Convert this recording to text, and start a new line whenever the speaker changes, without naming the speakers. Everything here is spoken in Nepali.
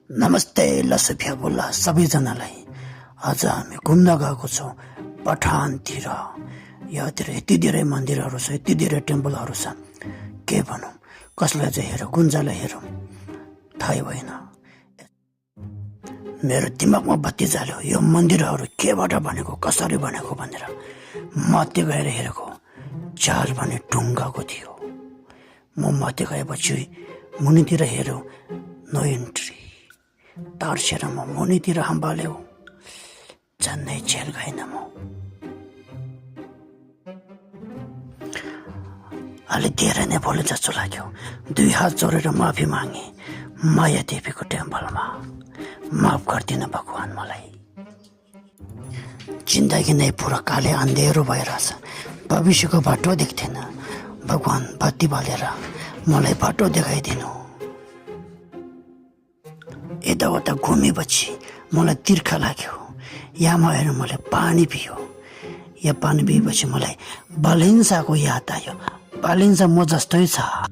नमस्ते लसफिया बोल्ला सबैजनालाई। आज हामी घुम्न गएको छौँ पठानतिर। यहाँतिर यति धेरै मन्दिरहरू छ, यति धेरै टेम्पलहरू छ, के भनौँ, कसलाई चाहिँ हेरौँ, कुन जग्गालाई हेरौँ थाहै भएन। मेरो दिमागमा बत्ती जाल्यो, यो मन्दिरहरू केबाट बनेको, कसरी बनेको भनेर। माथि गएर हेरेको चाल भने ढुङ्गाको थियो। म माथि गएपछि मुनितिर हेऱ्यो, नो एन्ट्री। तर्सेर म मुनितिर हम्बाल्यो, झन्नै जेल गएन म। अलि धेरै नै बोले जस्तो लाग्यो। 2 हात जोडेर माफी मागे माया देवीको टेम्पलमा। माफ गरिदिन भगवान मलाई। जिन्दगी नै पुरा काले अन्धेरो भइरहेछ, भविष्यको बाटो देख्थेन। भगवान बत्ती बालेर मलाई बाटो देखाइदिनु। यताउता घुमेपछि मलाई तिर्खा लाग्यो। यहाँ आएर मैले पानी पियो। यहाँ पानी पिएपछि मलाई बालिन्साको याद आयो। बालिन्सा म जस्तै छ।